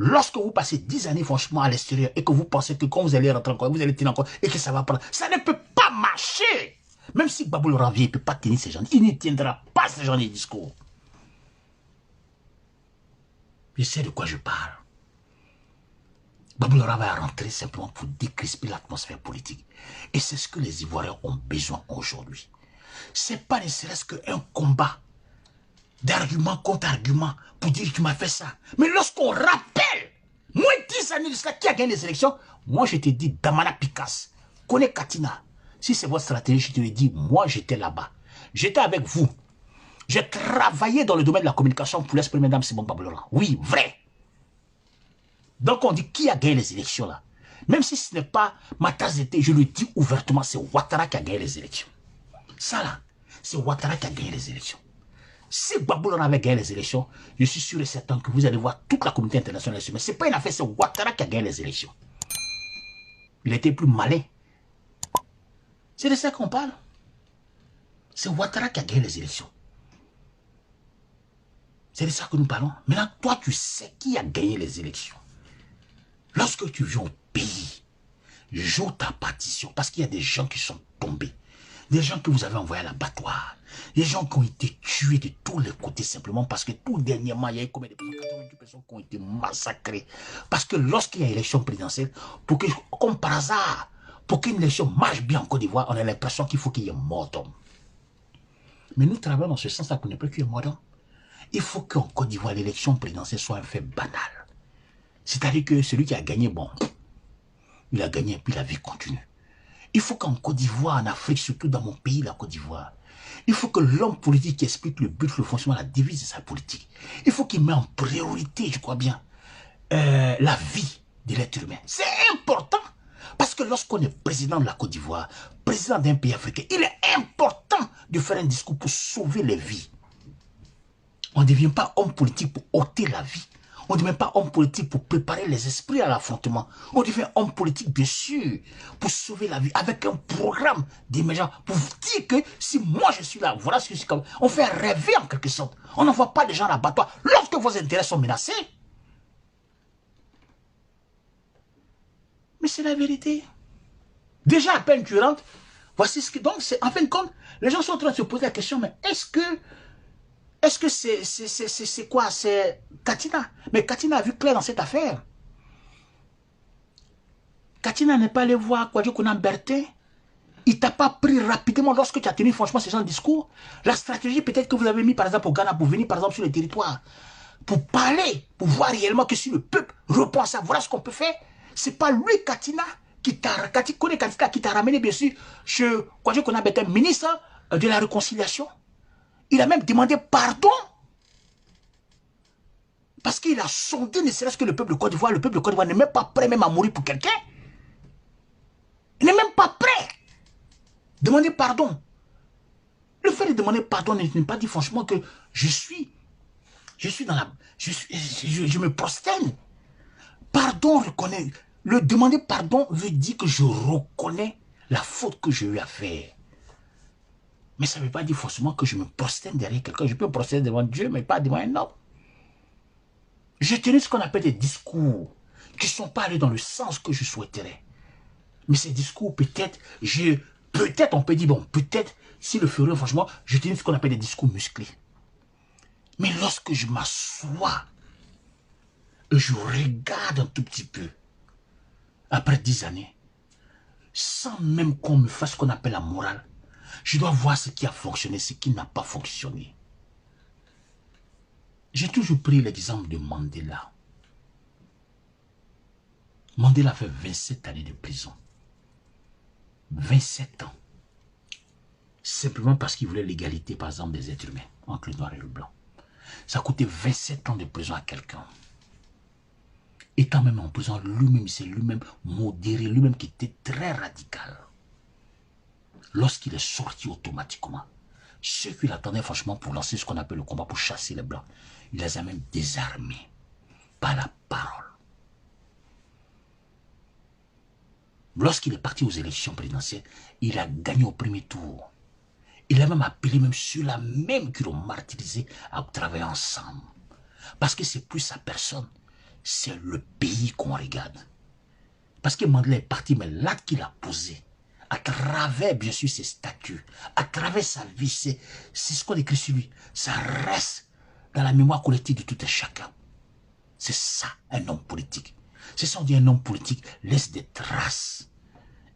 Lorsque vous passez 10 années franchement à l'extérieur et que vous pensez que quand vous allez rentrer encore, vous allez tenir encore et que ça va prendre, ça ne peut pas marcher. Même si Gbagbo le Ranvier ne peut pas tenir ces gens, il ne tiendra pas ce genre de discours. Je sais de quoi je parle. Gbagbo le Ranvier va rentrer simplement pour décrisper l'atmosphère politique. Et c'est ce que les Ivoiriens ont besoin aujourd'hui. Ce n'est pas ne serait-ce qu'un combat d'argument contre argument pour dire que tu m'as fait ça. Mais lorsqu'on rappelle, moins 10 années de cela, qui a gagné les élections, moi je te dis, Damana Picasse, connais Katina. Si c'est votre stratégie, je te le dis, moi j'étais là-bas. J'étais avec vous. J'ai travaillé dans le domaine de la communication pour l'esprit, mesdames, c'est bon, Babylora. Oui, vrai. Donc on dit, qui a gagné les élections là? Même si ce n'est pas ma tasse d'été, je le dis ouvertement, c'est Ouattara qui a gagné les élections. Ça là, c'est Ouattara qui a gagné les élections. Si Gbagbo avait gagné les élections, je suis sûr et certain que vous allez voir toute la communauté internationale. Mais ce n'est pas une affaire, c'est Ouattara qui a gagné les élections. Il était plus malin. C'est de ça qu'on parle. C'est Ouattara qui a gagné les élections. C'est de ça que nous parlons. Maintenant, toi, tu sais qui a gagné les élections. Lorsque tu viens au pays, joue ta partition. Parce qu'il y a des gens qui sont tombés. Des gens que vous avez envoyés à l'abattoir. Des gens qui ont été tués de tous les côtés simplement parce que tout dernièrement, il y a eu combien de personnes, 88 personnes qui ont été massacrées. Parce que lorsqu'il y a élection présidentielle, pour que, comme par hasard, pour qu'une élection marche bien en Côte d'Ivoire, on a l'impression qu'il faut qu'il y ait mort d'homme. Mais nous travaillons dans ce sens-là pour ne plus qu'il y ait mort d'homme. Il faut qu'en Côte d'Ivoire, l'élection présidentielle soit un fait banal. C'est-à-dire que celui qui a gagné, bon, il a gagné et puis la vie continue. Il faut qu'en Côte d'Ivoire, en Afrique, surtout dans mon pays, la Côte d'Ivoire, il faut que l'homme politique explique le but, le fonctionnement, la devise de sa politique. Il faut qu'il mette en priorité, je crois bien, la vie de l'être humain. C'est important. Parce que lorsqu'on est président de la Côte d'Ivoire, président d'un pays africain, il est important de faire un discours pour sauver les vies. On ne devient pas homme politique pour ôter la vie. On ne devient pas homme politique pour préparer les esprits à l'affrontement. On devient homme politique, bien sûr, pour sauver la vie, avec un programme d'émergence, pour dire que si moi je suis là, voilà ce que je suis comme. On fait rêver en quelque sorte. On n'envoie pas les gens à l'abattoir lorsque vos intérêts sont menacés. Mais c'est la vérité. Déjà à peine tu rentres, voici ce que... Donc, en fin de compte, les gens sont en train de se poser la question, mais est-ce que c'est quoi? C'est Katina. Mais Katina a vu clair dans cette affaire. Katina n'est pas allé voir Kwadjo Konan Bertin. Il t'a pas pris rapidement lorsque tu as tenu franchement ce genre de discours. La stratégie peut-être que vous avez mis par exemple au Ghana pour venir par exemple sur le territoire. Pour parler, pour voir réellement que si le peuple repense à voilà ce qu'on peut faire. C'est pas lui Katina qui t'a ramené bien sûr chez Kwadjo Konan Bertin, ministre de la réconciliation. Il a même demandé pardon. Parce qu'il a sondé, ne serait-ce que le peuple de Côte d'Ivoire. Le peuple de Côte d'Ivoire n'est même pas prêt même à mourir pour quelqu'un. Il n'est même pas prêt. Demander pardon. Le fait de demander pardon ne pas dire franchement que je suis dans la... Je me prosterne. Pardon, reconnaît. Le demander pardon veut dire que je reconnais la faute que j'ai eu à faire. Mais ça ne veut pas dire forcément que je me prosterne derrière quelqu'un. Je peux me prosterner devant Dieu, mais pas devant un homme. J'ai tenu ce qu'on appelle des discours qui ne sont pas allés dans le sens que je souhaiterais. Mais ces discours, peut-être, on peut dire, bon, peut-être, si le ferait, franchement, je tenu ce qu'on appelle des discours musclés. Mais lorsque je m'assois et je regarde un tout petit peu, après 10 années, sans même qu'on me fasse ce qu'on appelle la morale, je dois voir ce qui a fonctionné, ce qui n'a pas fonctionné. J'ai toujours pris l'exemple de Mandela. Mandela fait 27 années de prison. 27 ans. Simplement parce qu'il voulait l'égalité, par exemple, des êtres humains, entre le noir et le blanc. Ça a coûté 27 ans de prison à quelqu'un. Étant même en prison, lui-même, c'est lui-même modéré, lui-même qui était très radical. Lorsqu'il est sorti automatiquement, ceux qui l'attendaient franchement pour lancer ce qu'on appelle le combat pour chasser les blancs, il les a même désarmés par la parole. Lorsqu'il est parti aux élections présidentielles, il a gagné au premier tour. Il a même appelé même ceux-là même qui l'ont martyrisé à travailler ensemble. Parce que c'est plus sa personne c'est le pays qu'on regarde. Parce que Mandela est parti, mais l'acte qu'il a posé, à travers, bien sûr, ses statuts, à travers sa vie, c'est ce qu'on écrit sur lui. Ça reste dans la mémoire collective de tout un chacun. C'est ça, un homme politique. C'est ça, on dit un homme politique laisse des traces.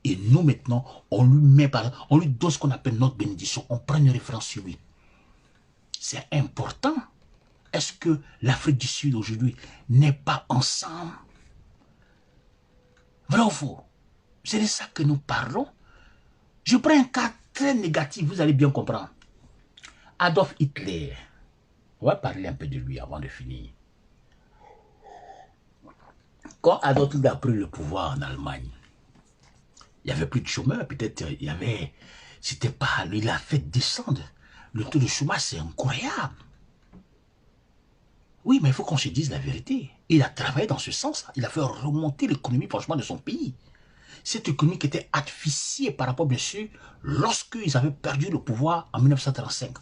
Et nous, maintenant, on lui met par, on lui donne ce qu'on appelle notre bénédiction. On prend une référence sur lui. C'est important. Est-ce que l'Afrique du Sud aujourd'hui n'est pas ensemble? Vrai ou faux? C'est de ça que nous parlons. Je prends un cas très négatif, vous allez bien comprendre. Adolf Hitler. On va parler un peu de lui avant de finir. Quand Adolf Hitler a pris le pouvoir en Allemagne, il n'y avait plus de chômeurs, peut-être il y avait... C'était pas... Il a fait descendre. Le taux de chômage, c'est incroyable. Oui, mais il faut qu'on se dise la vérité. Il a travaillé dans ce sens. Il a fait remonter l'économie, franchement, de son pays. Cette économie qui était asphyxiée par rapport, bien sûr, lorsqu'ils avaient perdu le pouvoir en 1935.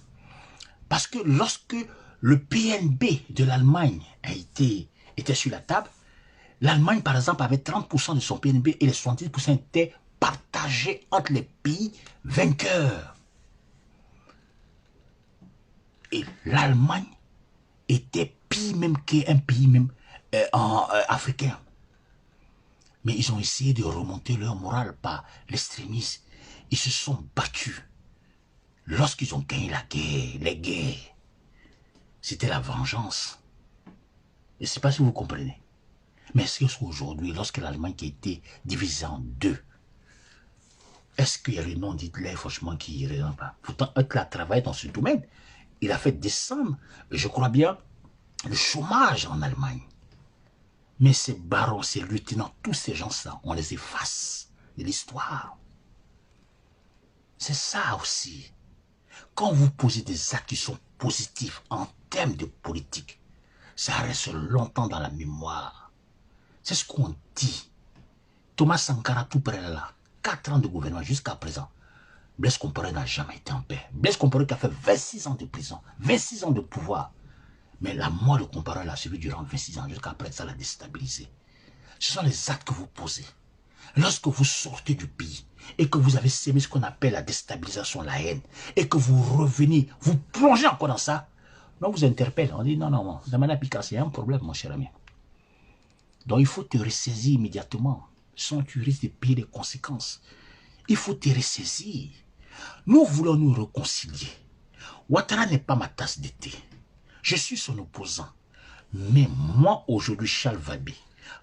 Parce que lorsque le PNB de l'Allemagne était sur la table, l'Allemagne, par exemple, avait 30% de son PNB et les 70% étaient partagés entre les pays vainqueurs. Et l'Allemagne était pire même qu'un pays même africain. Mais ils ont essayé de remonter leur morale par l'extrémisme. Ils se sont battus. Lorsqu'ils ont gagné la guerre, les guerres, c'était la vengeance. Je ne sais pas si vous comprenez. Mais est-ce qu'aujourd'hui, lorsque l'Allemagne a été divisée en deux, est-ce qu'il y a le nom d'Hitler, franchement, qui irait pas? Pourtant, Hitler a travaillé dans ce domaine. Il a fait descendre, je crois bien, le chômage en Allemagne. Mais ces barons, ces lieutenants, tous ces gens-là, on les efface de l'histoire. C'est ça aussi. Quand vous posez des actes qui sont positifs en termes de politique, ça reste longtemps dans la mémoire. C'est ce qu'on dit. Thomas Sankara, tout près là, 4 ans de gouvernement jusqu'à présent. Blaise Compaoré n'a jamais été en paix. Blaise Compaoré qui a fait 26 ans de prison, 26 ans de pouvoir. Mais la mort de Compaoré l'a suivi durant 26 ans, jusqu'à présent, ça l'a déstabilisé. Ce sont les actes que vous posez. Lorsque vous sortez du pays et que vous avez sémé ce qu'on appelle la déstabilisation, la haine, et que vous revenez, vous plongez encore dans ça, on vous interpelle, on dit non, non, non, Damana Pika, c'est un problème, mon cher ami. Donc il faut te ressaisir immédiatement, sinon tu risques de payer les conséquences. Il faut te ressaisir. Nous voulons nous réconcilier. Ouattara n'est pas ma tasse de thé. Je suis son opposant. Mais moi, aujourd'hui, Charles Valbé,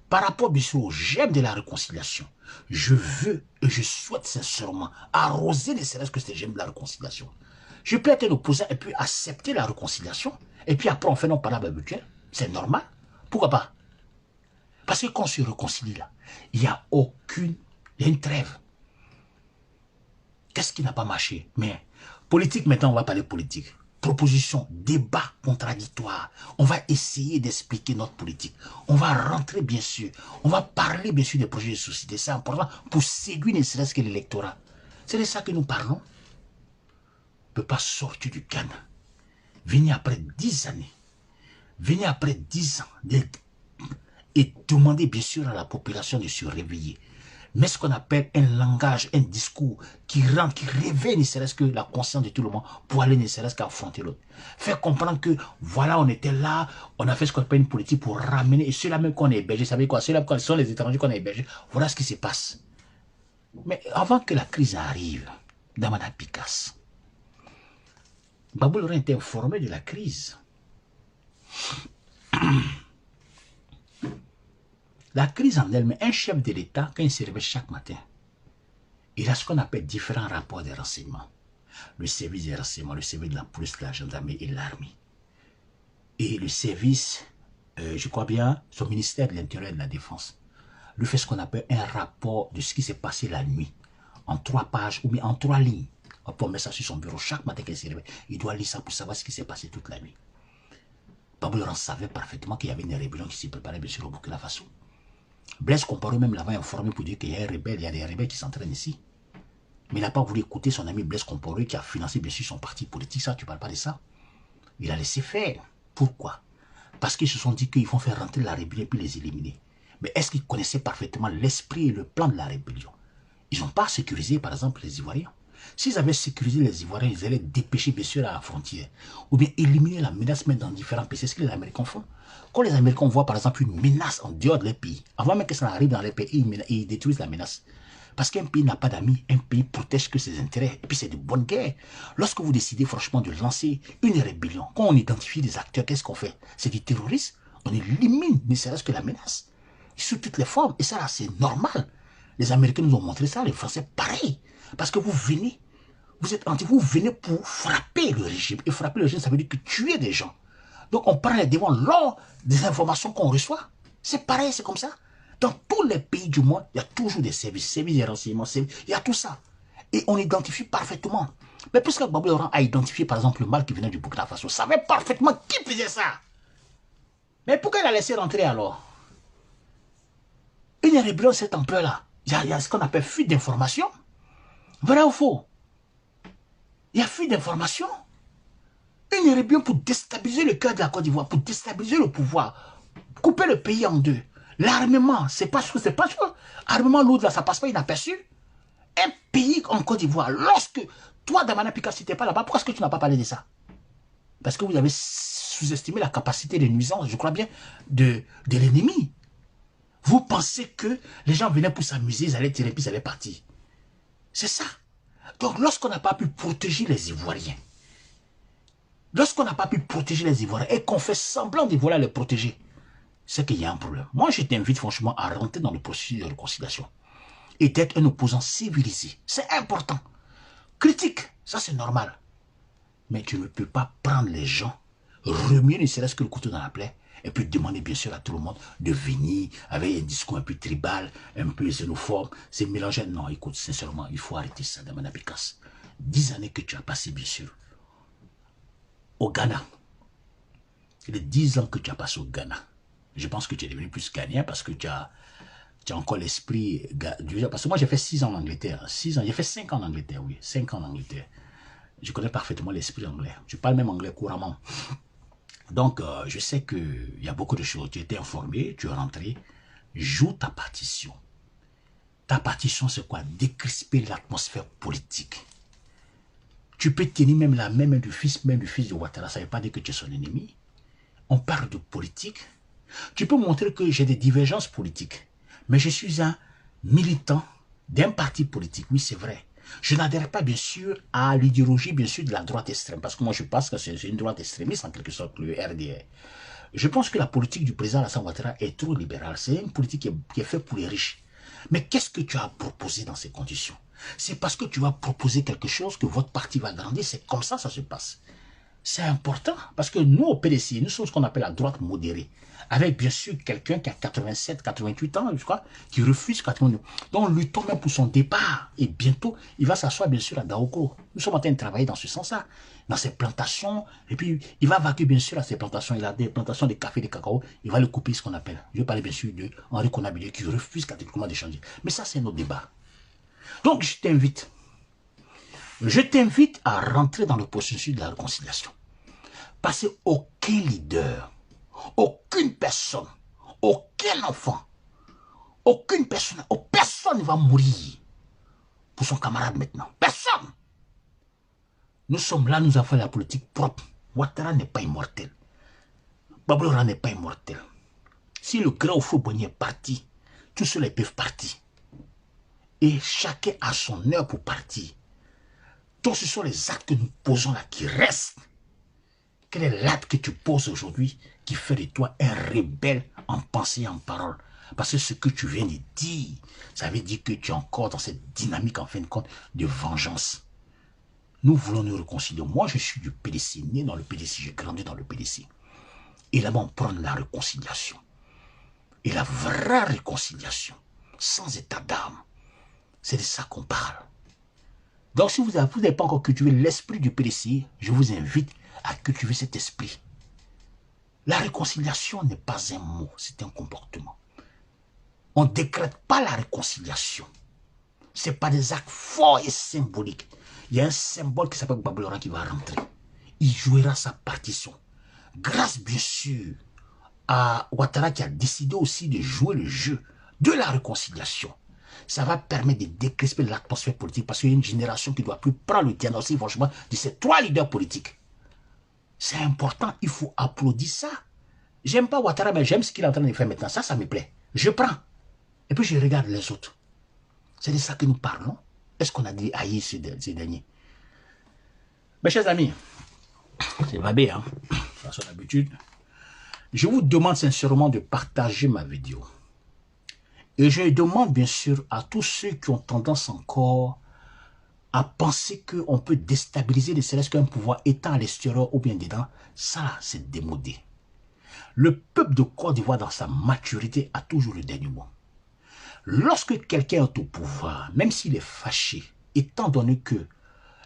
par rapport bien sûr au germe de la réconciliation, je veux et je souhaite sincèrement arroser ne serait-ce que ce germe de la réconciliation. Je peux être un opposant et puis accepter la réconciliation, et puis après on fait nos paroles habituelles. C'est normal. Pourquoi pas? Parce que quand on se réconcilie là, il n'y a aucune... Il y a une trêve. Qu'est-ce qui n'a pas marché? Mais politique, maintenant on va parler politique. Proposition, débat contradictoire. On va essayer d'expliquer notre politique. On va rentrer bien sûr. On va parler bien sûr des projets de société. C'est important pour séduire ne serait-ce que l'électorat. C'est de ça que nous parlons. On ne peut pas sortir du canne. Venez après 10 années. Venez après 10 ans. Et demander bien sûr à la population de se réveiller. Mais ce qu'on appelle un langage, un discours qui rentre, qui réveille ne serait-ce que la conscience de tout le monde pour aller ne serait-ce qu'affronter l'autre. Faire comprendre que voilà, on était là, on a fait ce qu'on appelle une politique pour ramener, et ceux-là même qu'on a hébergés, vous savez quoi, ceux-là qui sont les étrangers qu'on a hébergés, voilà ce qui se passe. Mais avant que la crise arrive, Damana Picasse, Babou aurait été informé de la crise. La crise en elle-même, un chef de l'État, quand il se réveille chaque matin, il a ce qu'on appelle différents rapports de renseignement. Le service des renseignements, le service de la police, de la gendarmerie et l'armée. Et le service, je crois bien, son ministère de l'Intérieur et de la Défense, lui fait ce qu'on appelle un rapport de ce qui s'est passé la nuit, en 3 pages ou bien en 3 lignes. On peut mettre ça sur son bureau chaque matin qu'il se réveille. Il doit lire ça pour savoir ce qui s'est passé toute la nuit. Babou Laurent savait parfaitement qu'il y avait une rébellion qui s'est préparée bien sûr au Burkina Faso. Blaise Compaoré même l'avait informé pour dire qu'il y a un rebelle, il y a des rebelles qui s'entraînent ici. Mais il n'a pas voulu écouter son ami Blaise Compaoré qui a financé bien sûr son parti politique. Ça, tu ne parles pas de ça. Il a laissé faire. Pourquoi? Parce qu'ils se sont dit qu'ils vont faire rentrer la rébellion et puis les éliminer. Mais est-ce qu'ils connaissaient parfaitement l'esprit et le plan de la rébellion? Ils n'ont pas sécurisé, par exemple, les Ivoiriens. S'ils avaient sécurisé les Ivoiriens, ils allaient dépêcher, bien sûr, à la frontière. Ou bien éliminer la menace, même dans différents pays. C'est ce que les Américains font. Quand les Américains voient, par exemple, une menace en dehors de leur pays, avant même que ça arrive dans les pays, ils détruisent la menace. Parce qu'un pays n'a pas d'amis, un pays protège que ses intérêts. Et puis c'est de bonne guerre. Lorsque vous décidez franchement de lancer une rébellion, quand on identifie des acteurs, qu'est-ce qu'on fait? C'est du terrorisme. On élimine, ne serait-ce que la menace. Sous toutes les formes. Et ça, c'est normal. Les Américains nous ont montré ça, les Français, pareil. Parce que vous venez, vous venez pour frapper le régime. Et frapper le régime, ça veut dire que tuer des gens. Donc on prend les devants lors des informations qu'on reçoit. C'est pareil, c'est comme ça. Dans tous les pays du monde, il y a toujours des services de renseignement, il y a tout ça. Et on identifie parfaitement. Mais puisque Gbagbo Laurent a identifié par exemple le mal qui venait du Burkina Faso, savait parfaitement qui faisait ça. Mais pourquoi il a laissé rentrer alors? Une rébellion de cette ampleur-là, il y a ce qu'on appelle fuite d'information. Vrai ou faux? Il y a fuite d'information. Une rébellion pour déstabiliser le cœur de la Côte d'Ivoire, pour déstabiliser le pouvoir, couper le pays en deux. L'armement, c'est pas sûr. Armement lourd, là, ça passe pas inaperçu. Un pays en Côte d'Ivoire, lorsque toi, Damana Pika, si tu n'es pas là-bas, pourquoi est-ce que tu n'as pas parlé de ça? Parce que vous avez sous-estimé la capacité de nuisance, je crois bien, de l'ennemi. Vous pensez que les gens venaient pour s'amuser, ils allaient tirer, puis ils allaient partir. C'est ça. Donc, lorsqu'on n'a pas pu protéger les Ivoiriens, et qu'on fait semblant de vouloir les protéger, c'est qu'il y a un problème. Moi, je t'invite franchement à rentrer dans le processus de réconciliation et d'être un opposant civilisé. C'est important. Critique, ça c'est normal. Mais tu ne peux pas prendre les gens, remuer ne serait-ce que le couteau dans la plaie, et puis demander bien sûr à tout le monde de venir avec un discours un peu tribal, un peu xénophobe, c'est mélangé. Non, écoute, sincèrement, il faut arrêter ça, Damana Pécasse. 10 années que tu as passé, bien sûr, au Ghana. Les 10 ans que tu as passé au Ghana, je pense que tu es devenu plus gagnant parce que tu as encore l'esprit. Parce que moi, j'ai fait 6 ans en Angleterre. 6 ans, j'ai fait 5 ans en Angleterre, oui. 5 ans en Angleterre. Je connais parfaitement l'esprit anglais. Je parle même anglais couramment. Donc, je sais qu'il y a beaucoup de choses. Tu étais informé, tu es rentré. Joue ta partition. Ta partition, c'est quoi? Décrisper l'atmosphère politique. Tu peux tenir même la main du fils de Ouattara. Ça ne veut pas dire que tu es son ennemi. On parle de politique. Tu peux montrer que j'ai des divergences politiques. Mais je suis un militant d'un parti politique. Oui, c'est vrai. Je n'adhère pas, bien sûr, à l'idéologie, bien sûr, de la droite extrême. Parce que moi, je pense que c'est une droite extrémiste, en quelque sorte, le RDR. Je pense que la politique du président Alassane Ouattara est trop libérale. C'est une politique qui est faite pour les riches. Mais qu'est-ce que tu as proposé dans ces conditions? C'est parce que tu vas proposer quelque chose que votre parti va grandir. C'est comme ça ça se passe. C'est important. Parce que nous, au PDC, nous sommes ce qu'on appelle la droite modérée. Avec bien sûr quelqu'un qui a 87, 88 ans, je crois, qui refuse 89. Donc, luttons même pour son départ. Et bientôt, il va s'asseoir bien sûr à Daoko. Nous sommes en train de travailler dans ce sens-là, dans ces plantations. Et puis, il va vaquer bien sûr à ces plantations. Il a des plantations de café, de cacao. Il va le couper, ce qu'on appelle. Je vais parler bien sûr de Henri Konabile qui refuse catégoriquement d'échanger. Mais ça, c'est notre débat. Donc, je t'invite. Je t'invite à rentrer dans le processus de la réconciliation. Parce qu'aucun leader, aucune personne, aucun enfant, personne ne va mourir pour son camarade maintenant. Personne. Nous sommes là, nous avons fait la politique propre. Ouattara n'est pas immortel. Gbagbo Laurent n'est pas immortel. Si le grand Houphouët-Boigny est parti, tous ceux-là peuvent partir. Et chacun a son heure pour partir. Donc ce sont les actes que nous posons là qui restent. Quel est l'acte que tu poses aujourd'hui qui fait de toi un rebelle en pensée et en parole? Parce que ce que tu viens de dire, ça veut dire que tu es encore dans cette dynamique, en fin de compte, de vengeance. Nous voulons nous réconcilier. Moi, je suis du PDC, né dans le PDC, j'ai grandi dans le PDC. Et là-bas, on prend la réconciliation. Et la vraie réconciliation, sans état d'âme, c'est de ça qu'on parle. Donc, si vous n'avez pas encore cultivé l'esprit du PDC, je vous invite à cultiver cet esprit. La réconciliation n'est pas un mot, c'est un comportement. On ne décrète pas la réconciliation. Ce n'est pas des actes forts et symboliques. Il y a un symbole qui s'appelle Gbagbo Laurent qui va rentrer. Il jouera sa partition. Grâce, bien sûr, à Ouattara qui a décidé aussi de jouer le jeu de la réconciliation. Ça va permettre de décrisper l'atmosphère politique parce qu'il y a une génération qui ne doit plus prendre le diagnostic franchement de ces 3 leaders politiques. C'est important, il faut applaudir ça. J'aime pas Ouattara, mais j'aime ce qu'il est en train de faire maintenant. Ça me plaît. Je prends. Et puis je regarde les autres. C'est de ça que nous parlons. Est-ce qu'on a dit haïr ces derniers? Mes chers amis, c'est Babé, hein, à son habitude. Je vous demande sincèrement de partager ma vidéo. Et je demande bien sûr à tous ceux qui ont tendance encore à penser qu'on peut déstabiliser ne serait-ce qu'un pouvoir étant à l'extérieur ou bien dedans, ça c'est démodé. Le peuple de Côte d'Ivoire dans sa maturité a toujours le dernier mot. Lorsque quelqu'un est au pouvoir, même s'il est fâché, étant donné que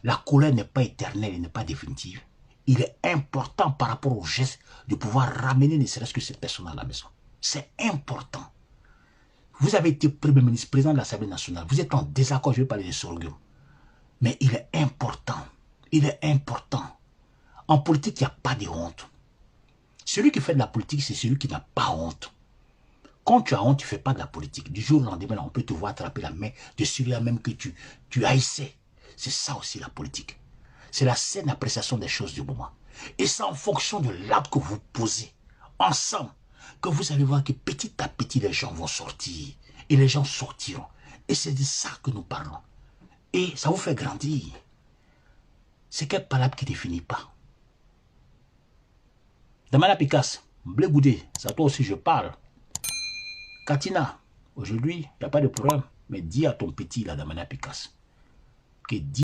la colère n'est pas éternelle et n'est pas définitive, il est important par rapport au geste de pouvoir ramener ne serait-ce que cette personne à la maison. C'est important. Vous avez été Premier ministre, président de l'Assemblée nationale, vous êtes en désaccord, je vais parler de sorgho. Mais il est important. Il est important. En politique, il n'y a pas de honte. Celui qui fait de la politique, c'est celui qui n'a pas honte. Quand tu as honte, tu ne fais pas de la politique. Du jour au lendemain, on peut te voir attraper la main de celui-là même que tu haïssais. C'est ça aussi la politique. C'est la saine appréciation des choses du moment. Et c'est en fonction de l'acte que vous posez, ensemble, que vous allez voir que petit à petit, les gens vont sortir. Et les gens sortiront. Et c'est de ça que nous parlons. Et ça vous fait grandir. C'est quelle parole qui ne définit pas. Damana Picasse, Blé Goudé, c'est à toi aussi je parle. Katina, aujourd'hui, il n'y a pas de problème. Mais dis à ton petit, là, Damana Picasse, que dis